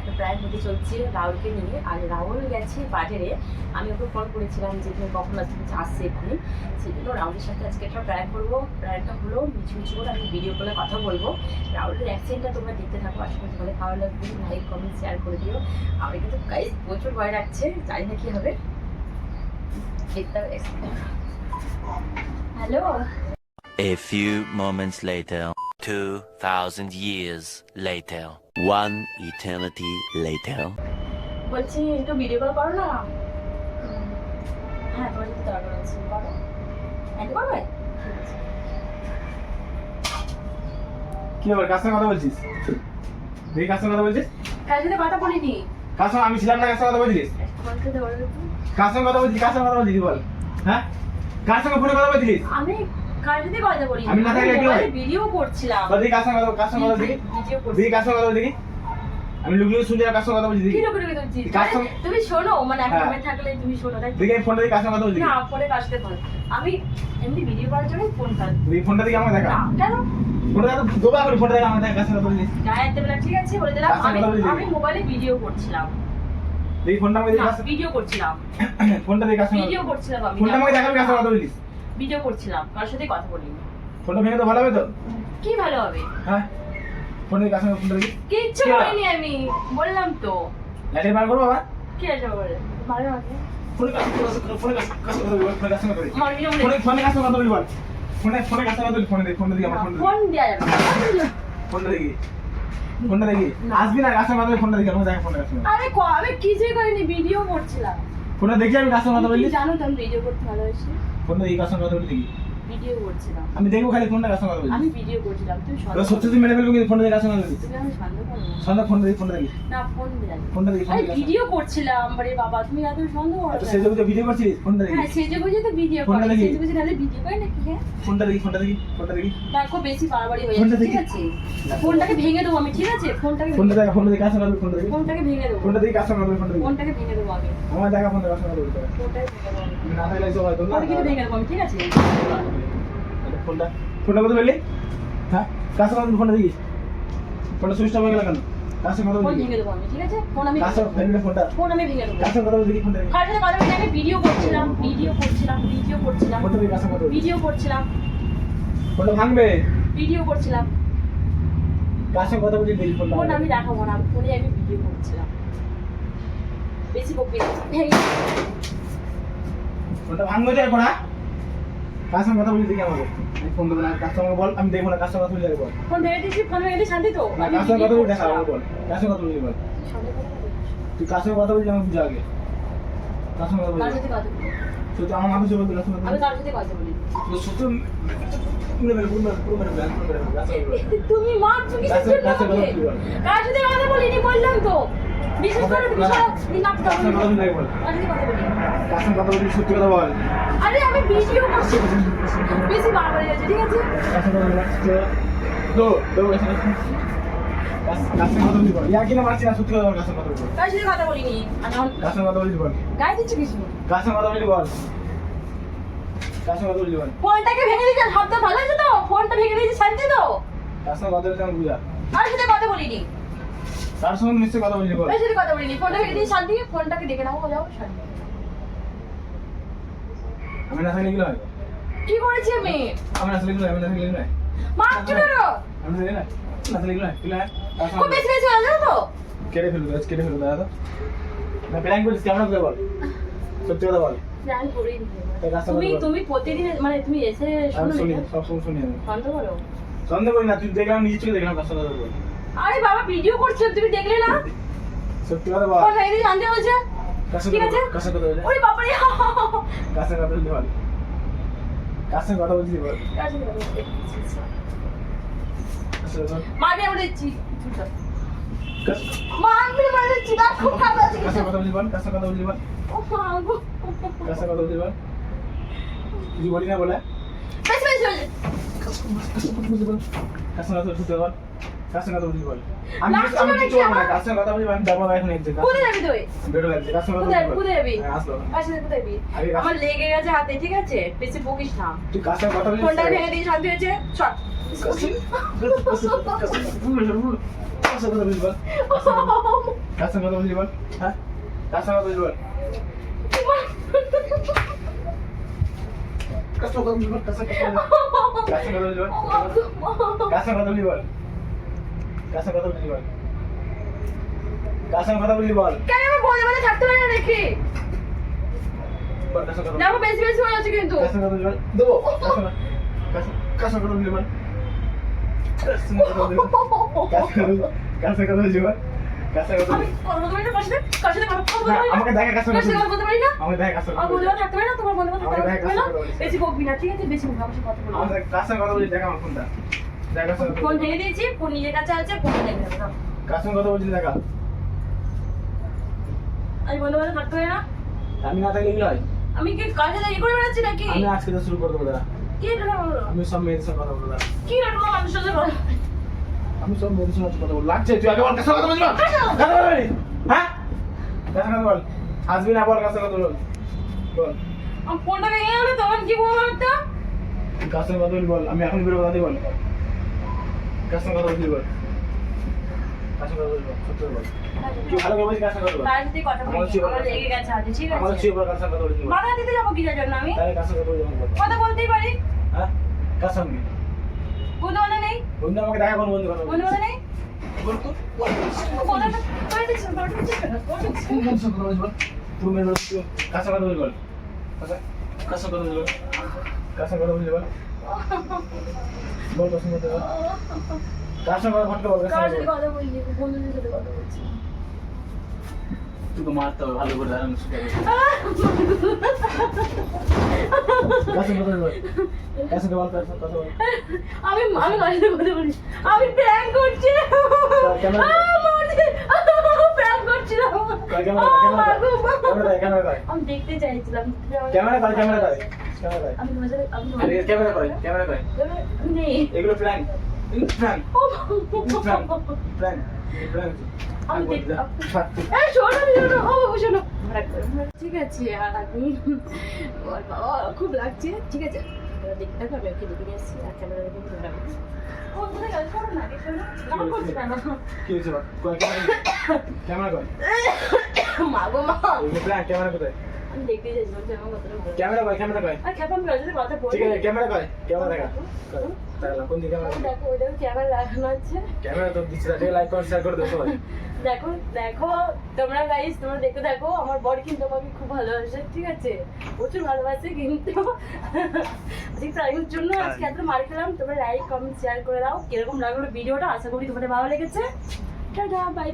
একটা প্রায় হতে চলছে রাহুলকে নিয়ে। আর রাহুল গেছে বাজারে, আমি ওকে ফোন করেছিলাম যে তুমি কখন আসছে এখানে, সেই জন্য রাহুলের সাথে আজকে একটা প্রায় করবো। প্রায়টা হলো মিছু মিছু করে আমি ভিডিও কলে কথা বলবো। রাহুলের অ্যাক্সিডেন্টটা তোমরা দেখতে থাকো, আশা করি তোমাদের ভালো লাগবে। লাইক কমেন্ট শেয়ার করে দিও। আমার কিন্তু গাইস প্রচুর ভয় লাগছে, জানি না কি হবে। Hello. A few moments later, 2,000 years later, one eternity later. বলছি একটু ভিডিও কল করো না। হ্যাঁ তোমার সাথে দরকার আছে, করো। এত করবে? কি ব্যাপার, কার সঙ্গে কথা বলছিস? দেখি কার সঙ্গে কথা বলছিস? কার সাথে কথা বলিনি। কার সঙ্গে? আমি ছিলাম না, কার সঙ্গে কথা বলছিস? বলতে দেবো না তো। কার সঙ্গে কথা বলছিস? কার সঙ্গে কথা বলছিস বল? হ্যাঁ, কার সঙ্গে ফোনে কথা বলছিস? আমি কার সাথে কথা বলিনি। আমি না থাকলে কি হয়? ভিডিও করছিলাম। দেখি কার সঙ্গে কথা, কার সঙ্গে কথা দেখি, ভিডিও করছি। দেখি কার সঙ্গে কথা দেখি। আমি লুকিয়ে শুনছি কার সঙ্গে কথা বলছিস দেখি। কি লোকে লোকে তুলছিস? কার সঙ্গে? তুমি শোনো, মানে আমি হ্যাঁ। ফোনে থাকলে তুমি শোনো, তাই তো? দেখি ফোনটা দেখি কার সঙ্গে কথা বলছিস। না ফোনে কার সাথে বল। আমি এমনি ভিডিও করার জন্য ফোন করি। দেখি ফোনটা দেখি আমাকে দেখা। না কেন? ফোনটা দেখা তো দোবা করে ফোনটা দেখা আমাকে দেখা, কার সঙ্গে কথা বলছিস। গায়ে হাতে বেলা ঠিক আছে বলে দিলাম। কার সঙ্গে কথা বলছিস? আমি মোবাইলে ভিডিও করছিলাম। দেখি ফোনটা আমাকে দেখি না কার সঙ্গে- ভিডিও করছিলাম। ফোনটা দেখি কার সঙ্গে ভিডিও কথা বলছিস। করছিলাম আমি। ফোনটা আমাকে দেখাবি কার সঙ্গে কথা বলছিস। ভিডিও করছিলাম, কার সাথে কথা বলিনি। ফোনটা ভেঙে তো ভালো হবে তো? কি ভালো হবে? হ্যাঁ, ফোনটা দেখি কার সঙ্গে, ফোনটা দেখি। কিচ্ছু কি হলো? বলিনি আমি, বললাম তো। লাইটে বার করবো বাবা। কি আছে বলে? ভালো আছে। ফোনে কার সঙ্গে কথা বলছিস? ফোনে কার সঙ্গে কথা বলছিস? ফোনে কার সঙ্গে কথা বলছিস? আমার ভিডিও ফোনে ফোনে কার সঙ্গে কথা বলবি বল। ফোনে কার সঙ্গে কথা বলবি? ফোনে দেখি, ফোনটা দেখি আমার ফোনটা দেখি। ফোন দেয়া যাবে না। ফোনটা দেখি, ফোনটা দেখি। না। আসবি না, কার সঙ্গে কথা বলবি? ফোনটা দেখি আমাকে দেখা, ফোনটা কার সঙ্গে। আরে আমি কিছুই করিনি, ভিডিও করছিলাম। ফোনটা দেখি আমি কার সঙ্গে কথা বললি। তুমি জানো তো আমি ভিডিও করতে ভালোবাসি। ফোনটা দেখি কার সঙ্গে কথা বললি দেখি। ভিডিও করছিলাম। আমি দেখবো খালি ফোনটা কার সঙ্গে কথা বলছিস। আমি ভিডিও করছিলাম, তুমি এবার সন্দেহ সত্যি তুই মেরে ফেলবি কিন্তু ফোনটা দেখি কার সঙ্গে কথা বলছিস। তুমি আমি সন্দেহ করো না। সন্ধ্যা ফোনটা দেখি, ফোনটা দেখি। না ফোন দেয়া যাবে। ফোনটা দেখি, আরে ফোনটা দেখি। ভিডিও করছিলাম, আরে বাবা তুমি এত সন্দেহ করো আচ্ছা কেন? সেজে বুঝে ভিডিও করছিস, ফোনটা দেখি। হ্যাঁ সেজে বুঝে তো ভিডিও ফোনটা করে, দেখি। সেজে বুঝে নাহলে ভিডিও করে নাকি? হ্যাঁ ফোনটা দেখি, ফোনটা দেখি, ফোনটা দেখি। দেখো বেশি বাড়াবাড়ি হয়ে ফোনটা যাচ্ছে, ঠিক দেখি। আছে? ফোনটাকে ভেঙে দেবো আমি, ঠিক আছে? ফোনটাকে ফোনটা দেখা, ফোনটা দেখি কার সঙ্গে কথা বলবি, ফোনটা দেখি। ফোনটাকে ভেঙে দেবো। ফোনটা দেখি কার সঙ্গে কথা বলবি, ফোনটা দেখি। ফোনটাকে ভেঙে দেবো আমি। আমার দেখা, ফোনটা কার সঙ্গে কথা বলবি। ফোনটাকে ভেঙে দেবো আমি। আমি না থাকলে তো হয়তো না। ফোনটা কিন্তু ভেঙে দেবো আমি, ঠিক আছে? ফোনটা ফোনটা কথা বললি? হ্যাঁ, কার সঙ্গে কথা বলবি? ফোনটা দেখি। ফোনটা সুইচ অফ হয়ে গেল কেন? কার সঙ্গে কথা ফোন বলবি? ভেঙে দেবো আমি, ঠিক আছে? ফোন আমি কার সঙ্গে ফেলবি ফোনটা? ফোন আমি ভেঙে দেবো। কার সঙ্গে কথা বলবি দেখি, ফোনটা দেখি। কার সাথে কথা বলছি? আমি ভিডিও করছিলাম, ভিডিও করছিলাম, ভিডিও করছিলাম, ফোনটা দেখি কার সঙ্গে কথা বলবি। ভিডিও করছিলাম, ফোনটা ভাঙবে। ভিডিও করছিলাম। কার সঙ্গে কথা বলবি দেখি ফোনটা। ফোন আমি দেখাবো না, ফোনে আমি ভিডিও করছিলাম। বেশি বকবি না। ফোনটা ভাঙবে তো এখন, হ্যাঁ? কার সঙ্গে কথা বলবি দেখি আমাকে। আমি ফোন দেবো না, কার সঙ্গে বল, আমি দেখবো না কার সঙ্গে কথা বলবি বল। ফোন ভেঙে দিয়েছি, ফোন ভেঙে দিয়ে শান্তি তো? না, আমি কার সঙ্গে কথা ভিডিও বলবি দেখা করছিলাম। আমাকে বল। কার সঙ্গে কথা বলবি বল। সন্দেহ করো না তো? তুই কার সঙ্গে কথা বলবি আমাকে বুঝা আগে। কার সঙ্গে কথা কার বলবি? সাথে কথা বলি? তুই তো আমার মাথা চলে কার সঙ্গে কথা আমি বলবি। কার সাথে কথা বলি? তুই সত্যি পুরো মেরে পুরো মেরে পুরো মেরে কার সঙ্গে কথা বলবি। তুমি মারছো কিসের জন্য কার সাথে আমাকে? কথা বলবি বল। কার সাথে কথা বলিনি বললাম তো। বিশেষ করে তুমি সব দিন আপনি কার সঙ্গে কথা বলবি দেখি বল। কার সাথে কথা বলি? কার সঙ্গে কথা বলবি সত্যি কথা বল। আরে আমি ভিডিও করছি, বেশি বাড়াবাড়ি হয়েছে, ঠিক আছে? কার সঙ্গে কথা বলবি দো দো কার সঙ্গে কথা বলবি বল। ইয়া কিনা মারছি না, সত্যি কথা বল, কার সঙ্গে কথা বলবি। কার সাথে কথা বলিনি। আমি কার সঙ্গে কথা বলবি বল। গায়ে দিচ্ছ কিছু? কার সঙ্গে কথা বলবি বল। কার সঙ্গে কথা বলবি বল। ফোনটাকে ভেঙে দিয়েছে, হাতটা ভালো আছে তো? ফোনটা ভেঙে দিয়েছে, শান্তি তো? কার সঙ্গে কথা বলবি আমি বুঝা। কার সাথে কথা বলিনি। কার সঙ্গে নিশ্চয়ই কথা বলবি বল। কার সাথে কথা বলিনি। ফোনটা ভেঙে দিয়ে শান্তি, ফোনটাকে দেখে নাও, যাও শান্তি। আমি না থাকলে গেলে হয়। কি করেছি আমি? আমি না থাকলে গেলে আমি না থাকলে গেলে মারছো কেন? আমি থাকলে না থাকলে গেলে গেলে কার খুব সঙ্গে বেশি বেশি হয়ে যাবে তো? কেটে ফেলবো, কেটে ফেলবো দাদা তো। না প্ল্যান করিস কেমন করে বল। সত্যি কথা বল। প্ল্যান করিনি। তাই কার সঙ্গে তুমি কথা বল। তুমি প্রতিদিন মানে তুমি এসে আমি শোনো শুনি, না? সব সময় শুনি আমি। বন্ধ করো। সন্দেহ করি না, তুই দেখলাম নিজে চোখে দেখলাম কার সঙ্গে কথা বল। আরে বাবা ভিডিও করছো, তুমি দেখলে না? সত্যি কথা বল। ফোন ভেঙে দিয়ে শান্তি হয়েছে, কার সঙ্গে ঠিক আছে? কার সঙ্গে কথা বল। ওরে বাবা রে। কার সঙ্গে কথা বলবি বল। কার সঙ্গে কথা বলছিস বল। কার সাথে কথা বলছি? কার সঙ্গে কথা বল। মারবে আমরা দিচ্ছি। কার- মারবে মারবে দিচ্ছি, না খুব খারাপ আছে কার সঙ্গে কথা বলছিস বল। কার সঙ্গে কথা বলছিস বল। ও মা গো। কার সঙ্গে কথা বলছিস বল। কিছু বলি না বলে। বেশি বেশি হয়েছে। কার সঙ্গে কথা বলছিস বল। কার সঙ্গে কথা বলছিস বল। কার সঙ্গে কথা বলছিস বল। আমি লাগছে আমি না কিছু কি বলবো না, আমার? কার সঙ্গে কথা বলবি আমি যাবো না এখন এক জায়গায়। কোথায় যাবি তুই? বেরো লাগছে, কার সঙ্গে কথা কোথায় বলবি বল। কোথায় যাবি? হ্যাঁ, আসলো না। কার সাথে কোথায় যাবি? আরে কার- আমার লেগে গেছে হাতে, ঠিক আছে? বেশি বকিস না। তুই কার সঙ্গে কথা বলছিস ফোনটা ভেঙে দিয়ে শান্তি হয়েছে, চল। কার সঙ্গে- কার সঙ্গে- কার সঙ্গে- কার সঙ্গে কথা বলছিস বল? কার সঙ্গে কথা বলছিস বল? হ্যাঁ? কার সঙ্গে কথা বলছিস বল? কার সঙ্গে কথা বলছিস বল? কার সঙ্গে কথা বলছিস বল? কার সঙ্গে কথা বলছিস বল? কার সঙ্গে কথা বলছিস বল? কার সঙ্গে কথা বলছিস বল? কেন আমার বলে বলে থাকতে পারে না নাকি? বল, কার সঙ্গে কথা দেখো বেশি বেশি হয়ে যাচ্ছে কিন্তু। কার সঙ্গে কথা বলছিস বল? দেবো। কার সঙ্গে কথা বলছিস বল? কার সঙ্গে কথা বলছিস বল? কার সঙ্গে কথা বলছিস বল? কার সঙ্গে কথা আমি বলছিস? কথা বলতে পারি না কার সাথে কথা বলতে না, পারি না। আমাকে দেখা কার সঙ্গে কার সাথে কথা বলতে পারি না। আমাকে দেখা কার সঙ্গে আমার বন্ধু থাকতে পারে না, তোমার বন্ধু থাকতে আমাকে পারে দেখা না। কার সঙ্গে বেশি বকবি না, ঠিক আছে? বেশি বকবি আমার সাথে কথা বলবি না। আমাকে কার সঙ্গে কথা বলছিস দেখা আমার ফোনটা দেখা কার সঙ্গে কথা ফোন বলছিস? ভেঙে দিয়েছি, ফোন নিজের কাছে আছে, ফোন দেখে নেবো দাও। কার সঙ্গে কথা বলছিস দেখা আমি বন্ধু বান্ধব থাকতে পারি না। আমি না থাকলে এগুলো হয় আমি কি কার সাথে ই করে বেড়াচ্ছি নাকি? আমি আজকে তো শুরু করে দেবো দাদা কি এটা হলো? আমি সব মেয়েদের সঙ্গে কথা বলবো দাদা কি এটা তোমার মানুষের সাথে কথা? আমি সব মেয়েদের সঙ্গে কথা বলবো লাগছে তুই আগে বল কার সঙ্গে কথা বলছিস বল? কথা বলবি হ্যাঁ কার সঙ্গে কথা বল আসবি না বল কার সঙ্গে কথা বল বল আমার ফোনটা ভেঙে গেল তখন কি বলবো একটা? তুই কার সঙ্গে কথা বলবি বল আমি এখন বেরোবো দাদি বল কার সঙ্গে কথা বলবি বল কার সঙ্গে কথা বলবি বল সত্যি বল তুই ভালো করে বলছিস কার সঙ্গে কথা বল তার সাথে কথা বলছি, আমার লেগে গেছে আজ, ঠিক আমার আছে? ছুঁয়ে বল কার সঙ্গে কথা বলছিস বল মাথা দিতে যাবো কিসের জন্য আমি? তাহলে কার সঙ্গে কথা বলছিস বল কথা বলতেই পারি। হ্যাঁ কার সঙ্গে বন্ধু বান্ধব নেই? বন্ধু আমাকে দেখা কোন বন্ধু কথা বন্ধু বলছিস বান্ধব নেই? বল তো বল কথাটা করে দিচ্ছি, করে দিচ্ছি, করে দিচ্ছি। তুই কার সঙ্গে কথা বলছিস বল তুই মেরে বল তুই কার সঙ্গে কথা বলছিস বল কার সঙ্গে কথা বলছিস বল কার সঙ্গে কথা বলছিস বল বল কার সঙ্গে কথা বল কার সঙ্গে কথা বল কার কার সাথে সঙ্গে কথা বলছি? বন্ধুদের সাথে কথা বলছি। তুই তো মারতে হবে ভালো করে দাঁড়ানো শিখে কার সঙ্গে কথা বল কার সঙ্গে বল কার সঙ্গে কথা বল আমি আমি কার সাথে কথা বলি? আমি প্র্যাঙ্ক করছি। ক্যামেরা প্র্যাঙ্ক করছিলাম। ক্যামেরা আমি দেখতে চাইছিলাম। ক্যামেরা কর ক্যামেরা কর ক্যামেরা কর আমি তোমার সাথে আমি আরে ক্যামেরা কর ক্যামেরা কর আমি নেই। এগুলো প্র্যাঙ্ক এগুলো প্র্যাঙ্ক ও প্র্যাঙ্ক প্র্যাঙ্ক প্র্যাঙ্ক আমি এই শোনো শোনো, ও বাবু শোনো। ঠিক আছে, আর আমি ওর বাবা খুব লাগছে, ঠিক আছে? তোমরা দেখতে থাকো, আমি ওকে দেখে নিয়ে আসছি আর ক্যামেরা দেখে তোমরা বলছি। ও কোথায় গেল? শোনো না, আগে শোনো। রাগ করছি কেন? কি হয়েছে বল ক্যামেরা কর মা গো মা। এগুলো প্র্যাঙ্ক ক্যামেরা কোথায় আমি দেখতে চাইছিলাম যে আমার কতটা ভালো। ক্যামেরা কর আর খেপা আমি ওর সাথে কথা বলি। ঠিক আছে ক্যামেরা কর ক্যামেরা দেখা তাহলে কোন দিকে ক্যামেরা দেখো, ওই দেখো ক্যামেরা লাগানো আছে। ক্যামেরা তো দিচ্ছি না লাইক কর শেয়ার করে দাও সবাই দেখো দেখো তোমরা গাইস, তোমরা দেখতে দেখো, আমার বর কিন্তু আমাকে খুব ভালোবাসে, ঠিক আছে? প্রচুর ভালোবাসে, কিন্তু আজকে প্রাইমের জন্য আজকে এত মার খেলাম। তোমরা লাইক কমেন্ট শেয়ার করে দাও। কিরকম লাগলো ভিডিওটা, আশা করি তোমাদের ভালো লেগেছে। Tata, bye bye.